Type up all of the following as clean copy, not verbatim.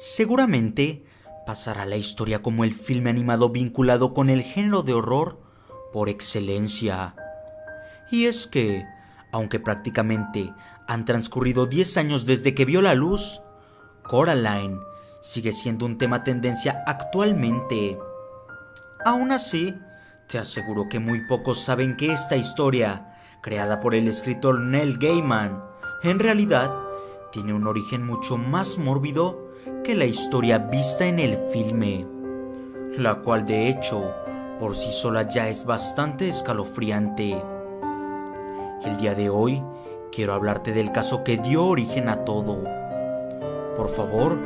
Seguramente pasará a la historia como el filme animado vinculado con el género de horror por excelencia. Y es que, aunque prácticamente han transcurrido 10 años desde que vio la luz, Coraline sigue siendo un tema tendencia actualmente. Aún así, te aseguro que muy pocos saben que esta historia, creada por el escritor Neil Gaiman, en realidad tiene un origen mucho más mórbido que la historia vista en el filme, la cual de hecho por sí sola ya es bastante escalofriante. El día de hoy quiero hablarte del caso que dio origen a todo. Por favor,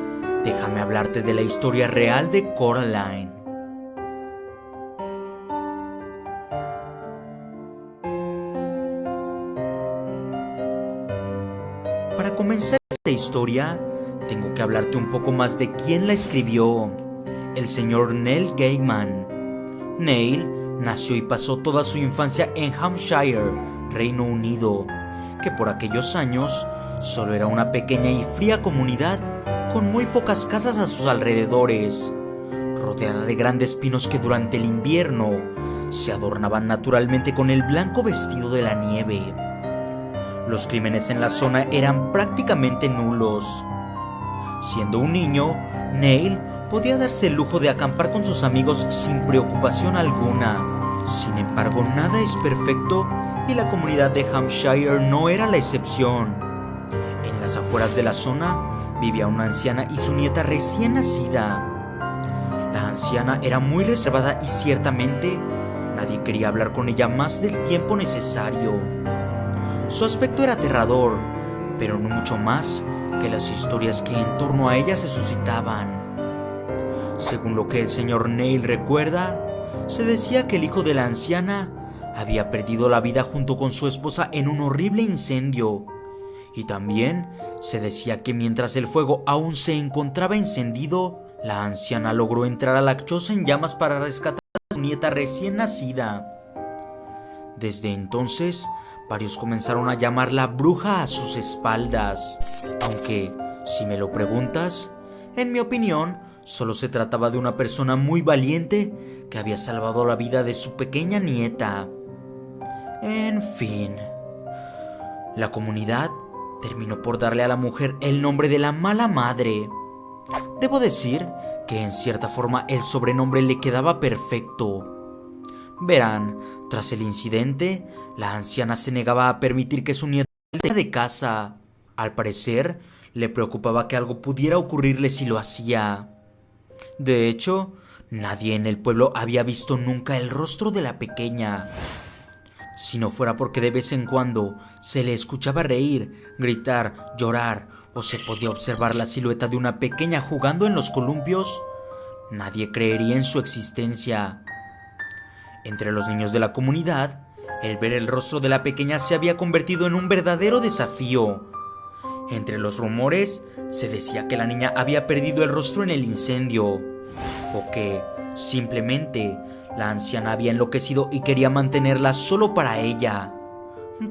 déjame hablarte de la historia real de Coraline. Para comenzar esta historia, tengo que hablarte un poco más de quién la escribió, el señor Neil Gaiman. Neil nació y pasó toda su infancia en Hampshire, Reino Unido, que por aquellos años solo era una pequeña y fría comunidad con muy pocas casas a sus alrededores, rodeada de grandes pinos que durante el invierno se adornaban naturalmente con el blanco vestido de la nieve. Los crímenes en la zona eran prácticamente nulos. Siendo un niño, Neil podía darse el lujo de acampar con sus amigos sin preocupación alguna. Sin embargo, nada es perfecto y la comunidad de Hampshire no era la excepción. En las afueras de la zona vivía una anciana y su nieta recién nacida. La anciana era muy reservada y ciertamente nadie quería hablar con ella más del tiempo necesario. Su aspecto era aterrador, pero no mucho más que las historias que en torno a ella se suscitaban. Según lo que el señor Neil recuerda, se decía que el hijo de la anciana había perdido la vida junto con su esposa en un horrible incendio. Y también se decía que mientras el fuego aún se encontraba encendido, la anciana logró entrar a la choza en llamas para rescatar a su nieta recién nacida. Desde entonces, varios comenzaron a llamarla bruja a sus espaldas, aunque, si me lo preguntas, en mi opinión, solo se trataba de una persona muy valiente que había salvado la vida de su pequeña nieta. En fin, la comunidad terminó por darle a la mujer el nombre de la mala madre. Debo decir que en cierta forma el sobrenombre le quedaba perfecto. Verán, tras el incidente, la anciana se negaba a permitir que su nieta saliera de casa. Al parecer, le preocupaba que algo pudiera ocurrirle si lo hacía. De hecho, nadie en el pueblo había visto nunca el rostro de la pequeña. Si no fuera porque de vez en cuando se le escuchaba reír, gritar, llorar o se podía observar la silueta de una pequeña jugando en los columpios, nadie creería en su existencia. Entre los niños de la comunidad, el ver el rostro de la pequeña se había convertido en un verdadero desafío. Entre los rumores, se decía que la niña había perdido el rostro en el incendio, o que, simplemente, la anciana había enloquecido y quería mantenerla solo para ella.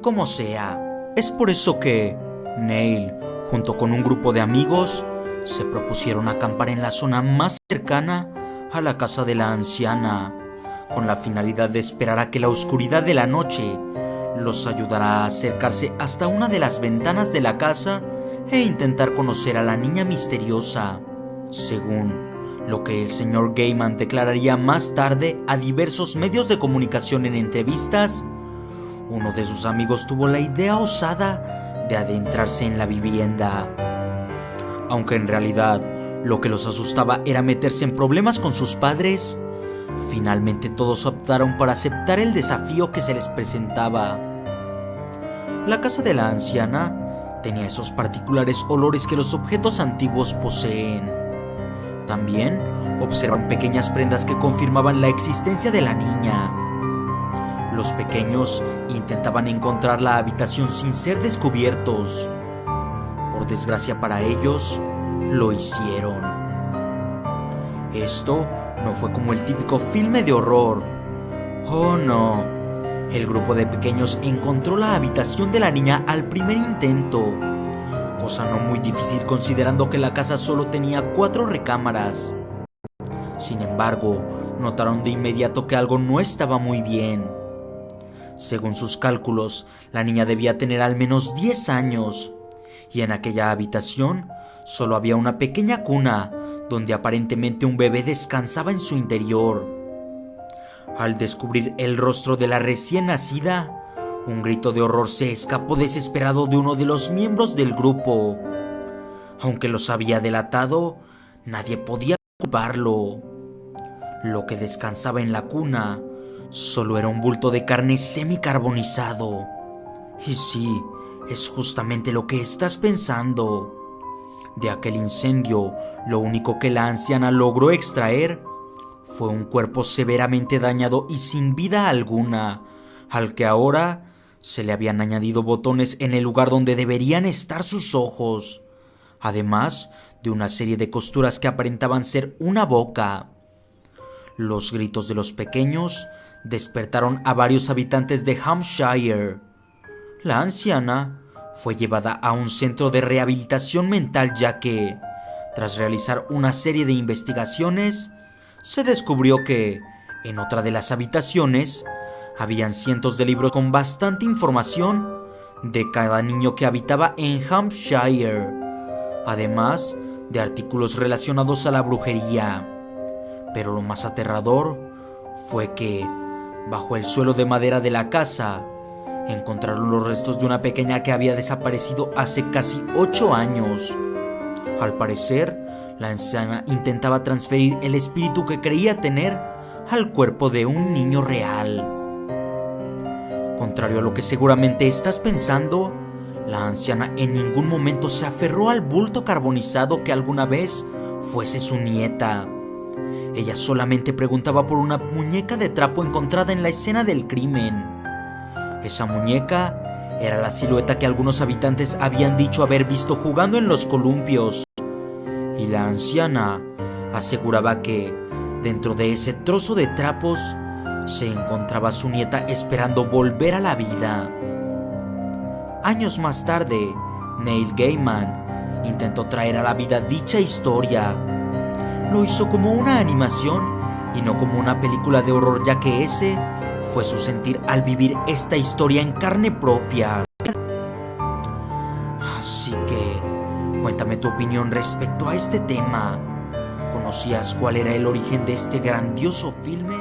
Como sea, es por eso que Neil, junto con un grupo de amigos, se propusieron acampar en la zona más cercana a la casa de la anciana, con la finalidad de esperar a que la oscuridad de la noche los ayudará a acercarse hasta una de las ventanas de la casa e intentar conocer a la niña misteriosa, según lo que el señor Gaiman declararía más tarde a diversos medios de comunicación en entrevistas. Uno de sus amigos tuvo la idea osada de adentrarse en la vivienda, aunque en realidad lo que los asustaba era meterse en problemas con sus padres. Finalmente todos optaron por aceptar el desafío que se les presentaba. La casa de la anciana tenía esos particulares olores que los objetos antiguos poseen. También observaron pequeñas prendas que confirmaban la existencia de la niña. Los pequeños intentaban encontrar la habitación sin ser descubiertos. Por desgracia para ellos, lo hicieron. Esto no fue como el típico filme de horror. Oh no, el grupo de pequeños encontró la habitación de la niña al primer intento. cosa no muy difícil considerando que la casa solo tenía 4 recámaras. Sin embargo, notaron de inmediato que algo no estaba muy bien. Según sus cálculos, la niña debía tener al menos 10 años, y en aquella habitación solo había una pequeña cuna donde aparentemente un bebé descansaba en su interior. Al descubrir el rostro de la recién nacida, un grito de horror se escapó desesperado de uno de los miembros del grupo. Aunque los había delatado, nadie podía culparlo. Lo que descansaba en la cuna solo era un bulto de carne semicarbonizado. Y sí, es justamente lo que estás pensando. De aquel incendio, lo único que la anciana logró extraer fue un cuerpo severamente dañado y sin vida alguna, al que ahora se le habían añadido botones en el lugar donde deberían estar sus ojos, además de una serie de costuras que aparentaban ser una boca. Los gritos de los pequeños despertaron a varios habitantes de Hampshire. La anciana fue llevada a un centro de rehabilitación mental ya que, tras realizar una serie de investigaciones, se descubrió que, en otra de las habitaciones, habían cientos de libros con bastante información de cada niño que habitaba en Hampshire, además de artículos relacionados a la brujería. Pero lo más aterrador fue que, bajo el suelo de madera de la casa, encontraron los restos de una pequeña que había desaparecido hace casi 8 años. Al parecer, la anciana intentaba transferir el espíritu que creía tener al cuerpo de un niño real. Contrario a lo que seguramente estás pensando, la anciana en ningún momento se aferró al bulto carbonizado que alguna vez fuese su nieta. Ella solamente preguntaba por una muñeca de trapo encontrada en la escena del crimen. Esa muñeca era la silueta que algunos habitantes habían dicho haber visto jugando en los columpios. Y la anciana aseguraba que, dentro de ese trozo de trapos, se encontraba su nieta esperando volver a la vida. Años más tarde, Neil Gaiman intentó traer a la vida dicha historia. Lo hizo como una animación y no como una película de horror, ya que ese fue su sentir al vivir esta historia en carne propia. Así que, cuéntame tu opinión respecto a este tema. ¿Conocías cuál era el origen de este grandioso filme?